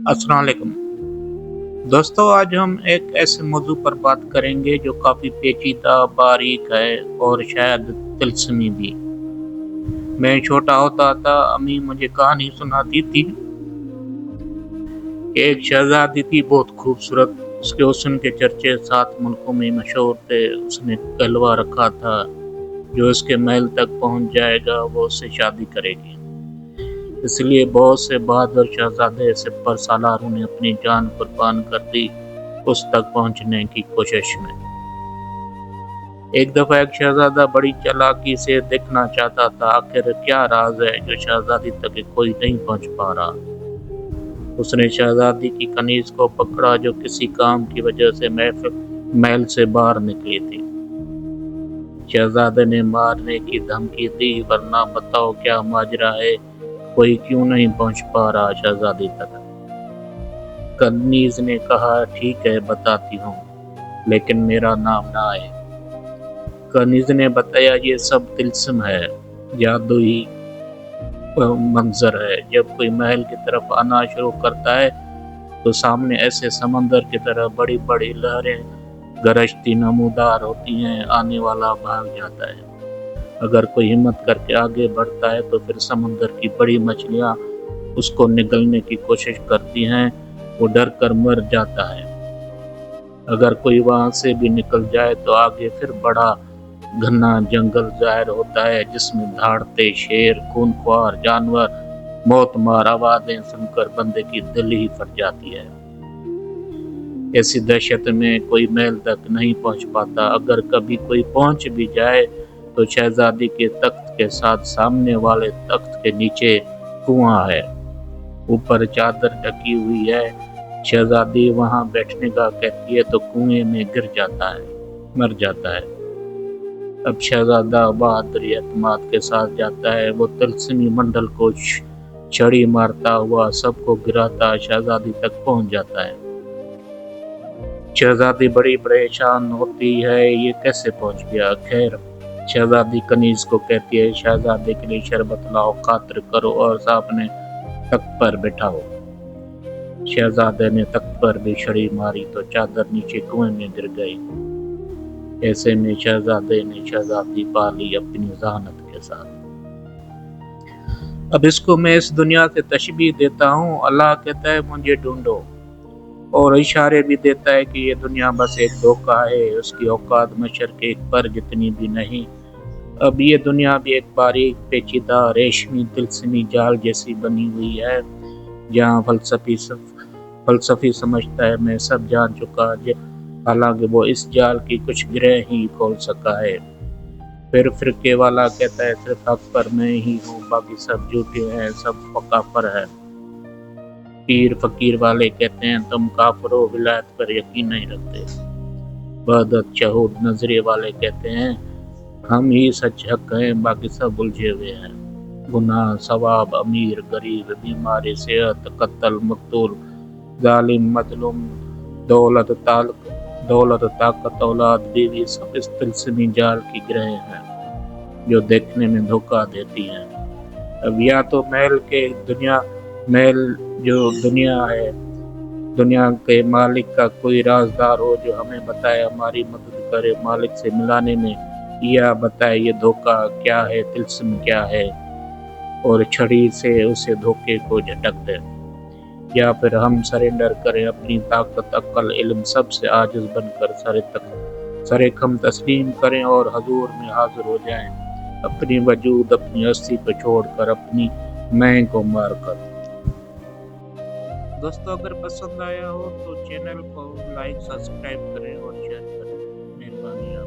अस्सलाम वालेकुम दोस्तों, आज हम एक ऐसे मौजू पर बात करेंगे जो काफ़ी पेचीदा, बारीक है और शायद तिलस्मी भी। मैं छोटा होता था, अम्मी मुझे कहानी सुनाती थी। एक शहजादी थी, बहुत खूबसूरत। उसके हुस्न के चर्चे 7 मुल्कों में मशहूर थे। उसने कहलवा रखा था, जो उसके महल तक पहुंच जाएगा वो उससे शादी करेगी। इसलिए बहुत से बहादुर शहजादे सिपर सालारों ने अपनी जान कुर्बान कर दी उस तक पहुंचने की कोशिश में। एक दफा एक शहजादा बड़ी चालाकी से देखना चाहता था आखिर क्या राज है जो शहजादी तक कोई नहीं पहुंच पा रहा। उसने शहजादी की कनीज को पकड़ा जो किसी काम की वजह से महल से बाहर निकली थी। शहजादे ने मारने की धमकी दी, वरना बताओ क्या माजरा है, कोई क्यों नहीं पहुंच पा रहा शहजादी तक। कनीज ने कहा, ठीक है बताती हूँ, लेकिन मेरा नाम ना आए। कनीज ने बताया, ये सब तिलस्म है, जादुई मंजर है। जब कोई महल की तरफ आना शुरू करता है तो सामने ऐसे समंदर की तरह बड़ी बड़ी लहरें गरजती नमूदार होती हैं, आने वाला भाग जाता है। अगर कोई हिम्मत करके आगे बढ़ता है तो फिर समंदर की बड़ी मछलियां उसको निगलने की कोशिश करती हैं, वो डर कर मर जाता है। अगर कोई वहां से भी निकल जाए तो आगे फिर बड़ा घना जंगल जाहिर होता है, जिसमें दहाड़ते शेर, खूनख्वार जानवर, मौतमार आवाजें सुनकर बंदे की दिल ही फट जाती है। ऐसी दहशत में कोई महल तक नहीं पहुंच पाता। अगर कभी कोई पहुंच भी जाए तो शहजादी के तख्त के साथ सामने वाले तख्त के नीचे कुआं है, ऊपर चादर ढकी हुई है। शहजादी वहां बैठने का कहती है तो कुएं में गिर जाता है, मर जाता है। अब शहजादा बहादुरी एतमाद के साथ जाता है। वो तिलस्मी मंडल को छड़ी मारता हुआ सबको गिराता शहजादी तक पहुंच जाता है। शहजादी बड़ी परेशान होती है, ये कैसे पहुंच गया। खैर, शहजादी कनीज को कहती है, शहजादे के लिए शरबत लाओ, खातिर करो और अपने तख्त पर बिठाओ। शहजादे ने तख्त पर भी छड़ी मारी तो चादर नीचे कुएं में गिर गई। ऐसे में शहजादे ने शहजादी पा ली अपनी जहानत के साथ। अब इसको मैं इस दुनिया से तशबीह देता हूँ। अल्लाह कहता है, मुझे ढूंढो, और इशारे भी देता है कि ये दुनिया बस एक धोखा है, उसकी औकात मशर के एक पर जितनी भी नहीं। अब ये दुनिया भी एक बारीक पेचीदा रेशमी तिलस्मी जाल जैसी बनी हुई है, जहाँ फलसफी समझता है मैं सब जान चुका, हालांकि वो इस जाल की कुछ गिरह ही खोल सका है। फिर फिरके वाला कहता है, सिर्फ हक पर मैं ही हूँ, बाकी सब झूठे हैं, सब काफिर है। पीर फकीर वाले कहते हैं, तुम काफिर हो, विलायत पर यकीन नहीं रखते। बदत शहूद नजरिए वाले कहते हैं, हम ही सच हक हैं, बाकी सब उलझे हुए हैं। गुनाह सवाब, अमीर गरीब, बीमारी सेहत, कत्ल मकतूल, जालिम मजलूम, दौलत ताकत औलाद बीवी, सब इस तिलस्मी जाल की गिरह हैं जो देखने में धोखा देती हैं। अब या तो महल जो दुनिया है, दुनिया के मालिक का कोई राजदार हो जो हमें बताए, हमारी मदद करे मालिक से मिलाने में, या बताए ये धोखा क्या है, तिलस्म क्या है, और छड़ी से उसे धोखे को झटक दे। या फिर हम सरेंडर करें, अपनी ताकत, अक्ल, इल्म सब से आजिज बनकर सरे खम तस्लीम करें और हजूर में हाजिर हो जाएं, अपनी वजूद, अपनी हस्ती को छोड़कर, अपनी मैं को मार कर। दोस्तों, अगर पसंद आया हो तो चैनल को लाइक, सब्सक्राइब करें और शेयर करें। मेहरबानी।